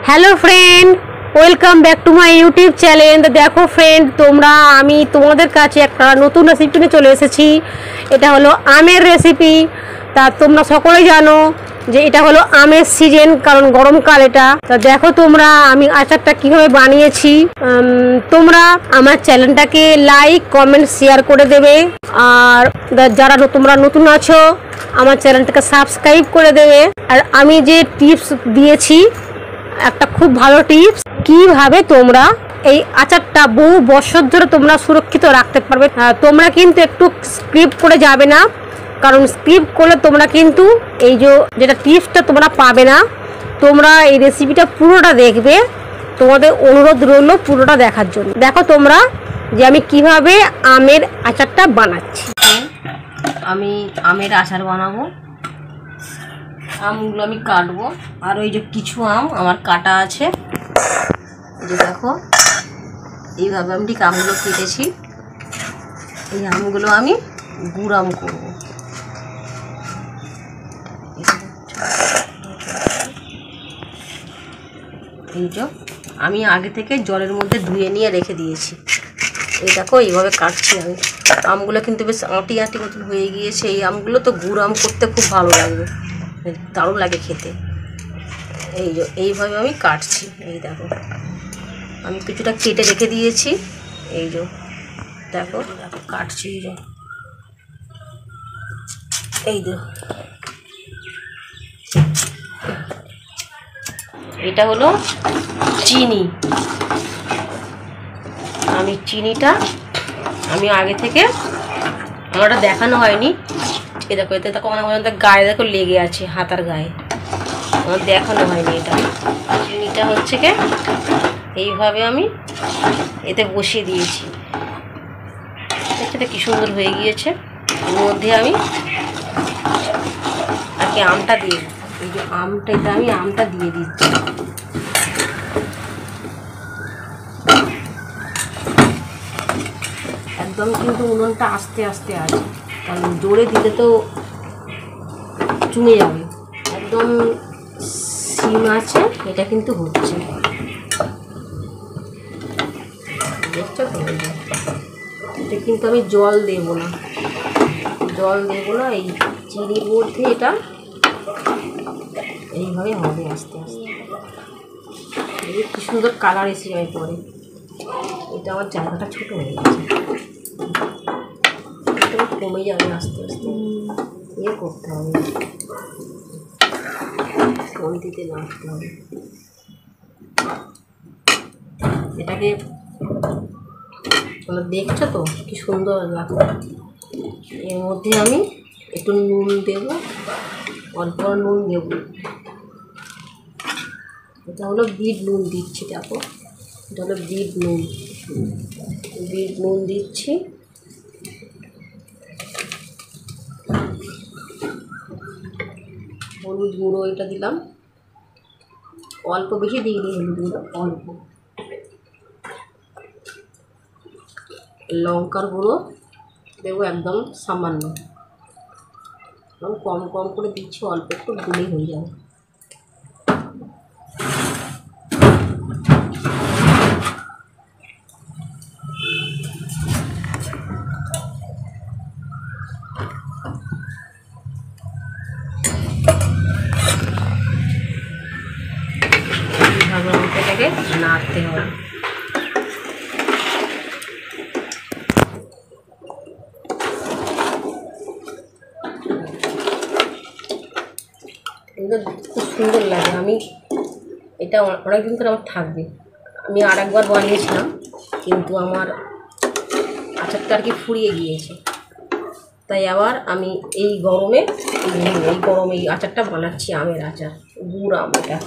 Hello friend, welcome back to my YouTube channel. তো দেখো friend, আমি তোমাদের কাছে একটা নতুন রেসিপি নিয়ে চলে এসেছি। এটা হলো আমের রেসিপি। তা তোমরা সকলেই জানো যে এটা হলো আমের সিজন, কারণ গরমকাল এটা। তা দেখো আমি আচারটা কীভাবে বানিয়েছি। তোমরা আমার চ্যানেলটাকে লাইক, কমেন্ট, শেয়ার করে দেবে। আর যারা তোমরা নতুন আছো, আমার চ্যানেলটাকে সাবস্ক্রাইব করে দেবে। আর আমি যে টিপস দিয়েছি, একটা খুব ভালো টিপস, কিভাবে তোমরা এই আচারটা বহু বছর ধরে তোমরা সুরক্ষিত রাখতে পারবে। তোমরা কিন্তু একটু স্কিপ করে যাবে না, কারণ স্কিপ করলে তোমরা কিন্তু এই যেটা টিপসটা তোমরা পাবে না। তোমরা এই রেসিপিটা পুরোটা দেখবে, তোমাদের অনুরোধ রইল পুরোটা দেখার জন্য। দেখো তোমরা যে আমি কিভাবে আমের আচারটা বানাচ্ছি। আমি আমের আচার বানাবো। আমগুলো আমি কাটবো, আর ওই যে কিছু আম আমার কাটা আছে। এই যে দেখো, এইভাবে আমি ঠিক আমগুলো কেটেছি। এই আমগুলো আমি গুড় আম করবো। এই যে আমি আগে থেকে জলের মধ্যে ধুয়ে নিয়ে রেখে দিয়েছি। এই দেখো, এইভাবে কাটছি আমি। আমগুলো কিন্তু বেশ আঁটি আঁটি মতন হয়ে গিয়েছে। এই আমগুলো তো গুড় আম করতে খুব ভালো লাগবে, দারুণ লাগে খেতে। এই যে এইভাবে আমি কাটছি। এই দেখো, আমি কিছুটা কেটে রেখে দিয়েছি। এই যে দেখো দেখো কাটছি। এই যে এটা হলো চিনি। আমি চিনিটা আমি আগে থেকে, আমারটা দেখানো হয়নি। এ দেখো, এতে দেখো আমাদের গায়ে দেখো লেগে আছে, হাতার গায়ে। আমার দেখানো হয়নি। এটা চিনিটা হচ্ছে কি, এইভাবে আমি এতে বসিয়ে দিয়েছি। এটা কি সুন্দর হয়ে গিয়েছে। এর মধ্যে আমি আর কি আমটা দিয়ে, এই যে আমটা, এটা আমি আমটা দিয়ে দিচ্ছি। একদম কিন্তু উনুনটা আস্তে আস্তে আছে, কারণ জোরে দিলে তো চুমে যাবে। একদম সিম আছে, এটা কিন্তু হচ্ছে, দেখছো তো? এটা কিন্তু আমি জল দেবো না, এই চিনির মধ্যে এটা এইভাবে হবে আস্তে আস্তে। এই কি সুন্দর কালার এসে যায় পরে। এটা আমার জায়গাটা ছোট হয়ে গেছে, কমে যাবে আস্তে আস্তে। ইয়ে করতে হবে, কমতিতে নাড়তে হবে। এটাকে তোমরা দেখছো তো কি সুন্দর লাগবে। এর মধ্যে আমি একটু নুন দেবো, অল্প নুন দেবো। এটা হলো বিট নুন দিচ্ছি। দেখো, এটা হলো বিট নুন দিচ্ছি। হলুদ গুঁড়ো এটা দিলাম, অল্প, বেশি দিইনি হলুদ গুঁড়ো, অল্প। লঙ্কার গুঁড়ো দেবো একদম সামান্য, কম কম করে দিচ্ছি, অল্প একটু দিলেই হয়ে যাবে। এটাকে নাড়তে হবে। খুব সুন্দর লাগে। আমি এটা অনেকদিন ধরে আমার থাকবে। আমি আর একবার বানিয়েছিলাম, কিন্তু আমার আচারটা আর কি ফুরিয়ে গিয়েছে, তাই আবার আমি এই গরমে এই আচারটা বানাচ্ছি, আমের আচার, গুড় আম। এটা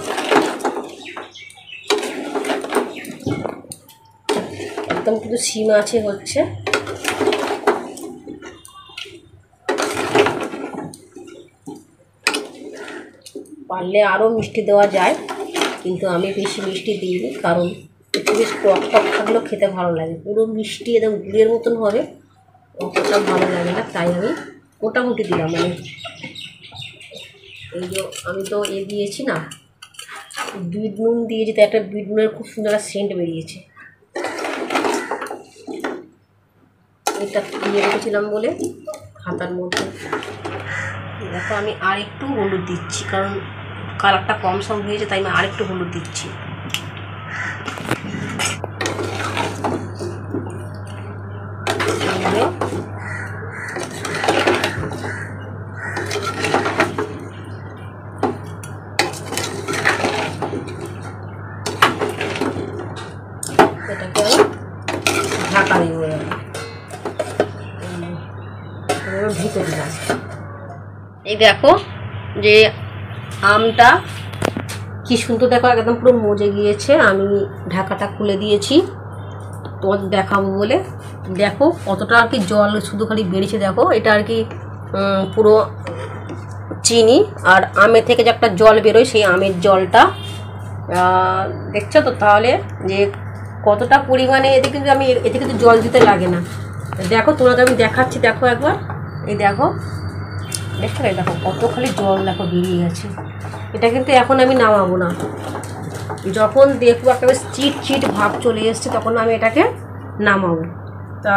একদম কিন্তু সিম আছে হচ্ছে। পারলে আরও মিষ্টি দেওয়া যায়, কিন্তু আমি বেশি মিষ্টি দিইনি, কারণ একটু বেশ টক টক থাকলেও খেতে ভালো লাগে। পুরো মিষ্টি একদম গুড়ের মতন হবে, অতটা ভালো লাগে না, তাই আমি মোটামুটি দিলাম। মানে এই যে আমি তো দিয়েছি না, বিট নুন দিয়েছি, তো একটা বিট নুনের খুব সুন্দর একটা সেন্ট বেরিয়েছে। এটা দিয়ে রেখেছিলাম বলে হাতার মধ্যে। দেখো আমি আর একটু হলুদ দিচ্ছি, কারণ কালারটা কম সম হয়েছে, তাই আমি আর একটু হলুদ দিচ্ছি। এটাকে ঢাকা দিব, ভিতরে দিলাম। এই দেখো যে আমটা কি সুন্দর, দেখো একদম পুরো মজে গিয়েছে। আমি ঢাকাটা খুলে দিয়েছি তোমাদের দেখাবো বলে। দেখো কতটা আর কি জল শুধু খালি বেরিয়েছে। দেখো এটা আর কি পুরো চিনি আর আমের থেকে যে একটা জল বেরোয়, সেই আমের জলটা দেখছো তো তাহলে যে কতটা পরিমাণে। এতে কিন্তু জল দিতে লাগে না। দেখো তোমাকে আমি দেখাচ্ছি, দেখো একবার, এই দেখো দেখো, এই দেখো কত খালি জল দেখো বেরিয়ে গেছে। এটা কিন্তু এখন আমি নামাবো না, যখন দেখবো একটা বেশ চিট চিট ভাব চলে এসছে তখন আমি এটাকে নামাবো। তা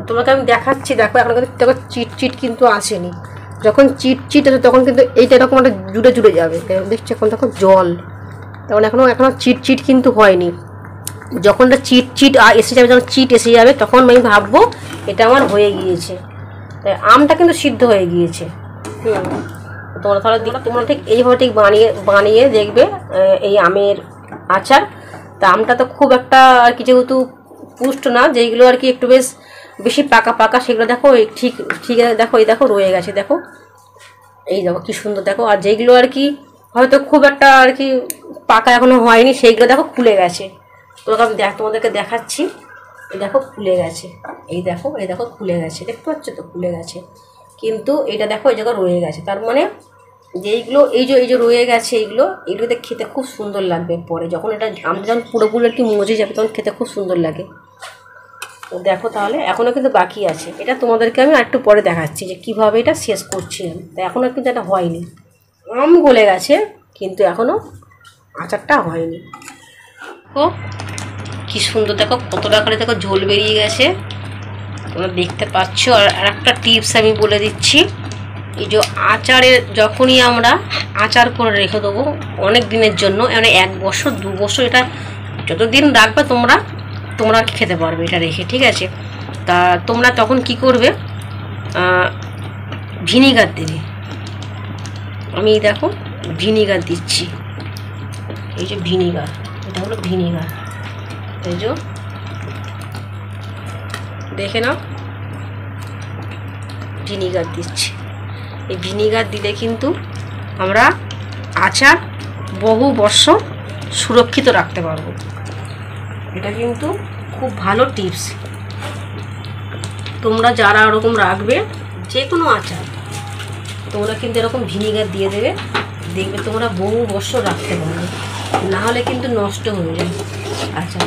তোমাকে আমি দেখাচ্ছি, দেখো এখন কিন্তু দেখো চিট চিট কিন্তু আসেনি। যখন চিট চিট আসে তখন কিন্তু এইটা এরকম একটা জুড়ে জুড়ে যাবে, দেখছো এখন দেখো জল, তখন এখনও চিট চিট কিন্তু হয়নি। যখন এটা চিট চিট এসে যাবে, যখন চিট এসে যাবে তখন আমি ভাববো এটা আমার হয়ে গিয়েছে। আমটা কিন্তু সিদ্ধ হয়ে গিয়েছে। তোমরা ঠিক এইভাবে ঠিক বানিয়ে দেখবে এই আমের আচার। তা আমটা তো খুব একটা আর কি যেহেতু পুষ্ট না, যেইগুলো আর কি একটু বেশি পাকা পাকা সেগুলো দেখো ঠিক ঠিক দেখো, এই দেখো রয়ে গেছে। দেখো এই দেখো কি সুন্দর, দেখো। আর যেইগুলো আর কি হয়তো খুব একটা আর কি পাকা এখনো হয়নি, সেইগুলো দেখো খুলে গেছে। তোমাদেরকে দেখাচ্ছি, এই দেখো খুলে গেছে, এই দেখো খুলে গেছে, দেখতে পাচ্ছ তো খুলে গেছে। কিন্তু এটা দেখো এই জায়গায় রয়ে গেছে, তার মানে যেইগুলো এই যে রয়ে গেছে এইগুলোতে খেতে খুব সুন্দর লাগবে পরে, যখন এটা আমরা যখন পুরোপুরি একটু মজে যাবে তখন খেতে খুব সুন্দর লাগে। তো দেখো তাহলে এখনও কিন্তু বাকি আছে, এটা তোমাদেরকে আমি আরেকটু পরে দেখাচ্ছি যে কীভাবে এটা শেষ করছি আমি। তো এখনও কিন্তু এটা হয়নি, আম গলে গেছে কিন্তু এখনও আচারটা হয়নি। ও কি সুন্দর, দেখো কতটা করে দেখো ঝোল বেরিয়ে গেছে, তোমরা দেখতে পাচ্ছ। আর একটা টিপস আমি বলে দিচ্ছি, এই যে আচারের যখনই আমরা আচার করে রেখে দেবো অনেক দিনের জন্য, মানে 1 বছর 2 বছর, এটা যতদিন রাখবে তোমরা খেতে পারবে এটা রেখে, ঠিক আছে। তা তোমরা তখন কি করবে, ভিনিগার দেবে। আমি দেখো ভিনিগার দিচ্ছি, এই যে ভিনিগার, এটা হলো ভিনিগার, এই যে দেখে নাও ভিনিগার দিচ্ছি। এই ভিনিগার দিলে কিন্তু আমরা আচার বহু বছর সুরক্ষিত রাখতে পারবো। এটা কিন্তু খুব ভালো টিপস। তোমরা যারা এরকম রাখবে যে কোনো আচার, তোমরা কিন্তু এরকম ভিনিগার দিয়ে দেবে, দেখবে তোমরা বহু বছর রাখতে পারবে, না হলে কিন্তু নষ্ট হয়ে যাবে আচার।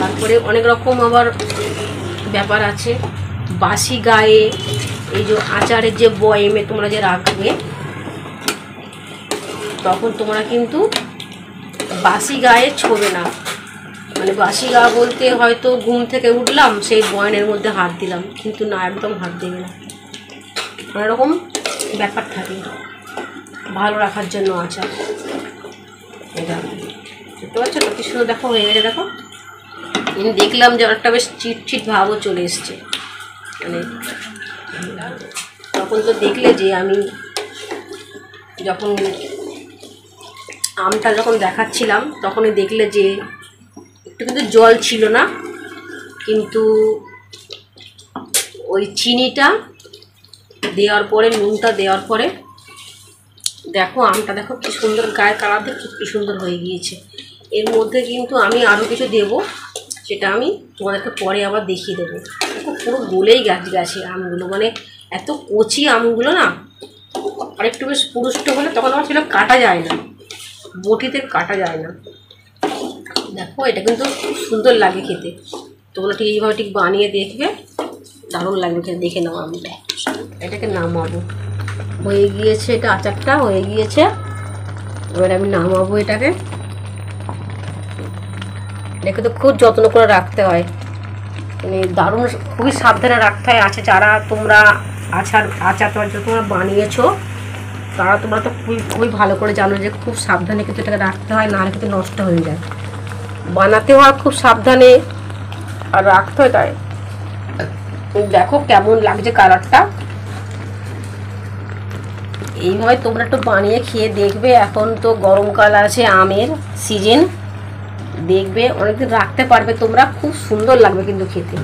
তারপরে অনেক রকম আবার ব্যাপার আছে, বাসি গায়ে এই যে আচারের যে বয়েমে তোমরা যে রাখবে, তখন তোমরা কিন্তু বাসি গায়ে ছোবে না। মানে বাসি গা বলতে হয়তো ঘুম থেকে উঠলাম সেই বয়নের মধ্যে হাত দিলাম, কিন্তু না, একদম হাত দেবে না। এরকম ব্যাপার থাকে ভালো রাখার জন্য আচার। এটা দেখতে পাচ্ছ তো কি সুন্দর, দেখো হয়ে গেছে। দেখো আমি দেখলাম যে একটা বেশ চিটচিট ভাবও চলে এসছে, মানে তখন তো দেখলে যে আমি যখন আমটা যখন দেখাচ্ছিলাম তখনই দেখলে যে একটু কিন্তু জল ছিল না, কিন্তু ওই চিনিটা দেওয়ার পরে, নুনটা দেওয়ার পরে দেখো আমটা দেখো কি সুন্দর গায়ে কালার, দেখো কি সুন্দর হয়ে গিয়েছে। এর মধ্যে কিন্তু আমি আরও কিছু দেবো, সেটা আমি তোমাদেরকে পরে আবার দেখিয়ে দেবো। দেখো পুরো গলেই গেছে আমগুলো, মানে এত কচি আমগুলো না, আর একটু বেশ পুরুষ্ট হলে তখন আমার সেটা কাটা যায় না, বটিতে কাটা যায় না। দেখো এটা কিন্তু খুব সুন্দর লাগে খেতে, তোমরা ঠিক এইভাবে ঠিক বানিয়ে দেখবে, দারুণ লাগবে খেতে। দেখে নাও আমটা, এটাকে নামাবো, হয়ে গিয়েছে, এটা আচারটা হয়ে গিয়েছে। এবার আমি নামাবো এটাকে। এটাকে তো খুব যত্ন করে রাখতে হয়, মানে দারুণ খুবই সাবধানে রাখতে হয়। আছে যারা তোমরা আচার তোমরা বানিয়েছো তারা তোমরা তো খুবই খুবই ভালো করে জানো যে খুব সাবধানে কিন্তু এটাকে রাখতে হয়, নাহলে কিন্তু নষ্ট হয়ে যায়। বানাতে হয় খুব সাবধানে আর রাখতে হয়। তাই দেখো কেমন লাগছে কালারটা। এইভাবে তোমরা একটু বানিয়ে খেয়ে দেখবে। এখন তো গরমকাল আছে, আমের সিজন, দেখবে অনেকদিন রাখতে পারবে তোমরা, খুব সুন্দর লাগবে কিন্তু খেতে।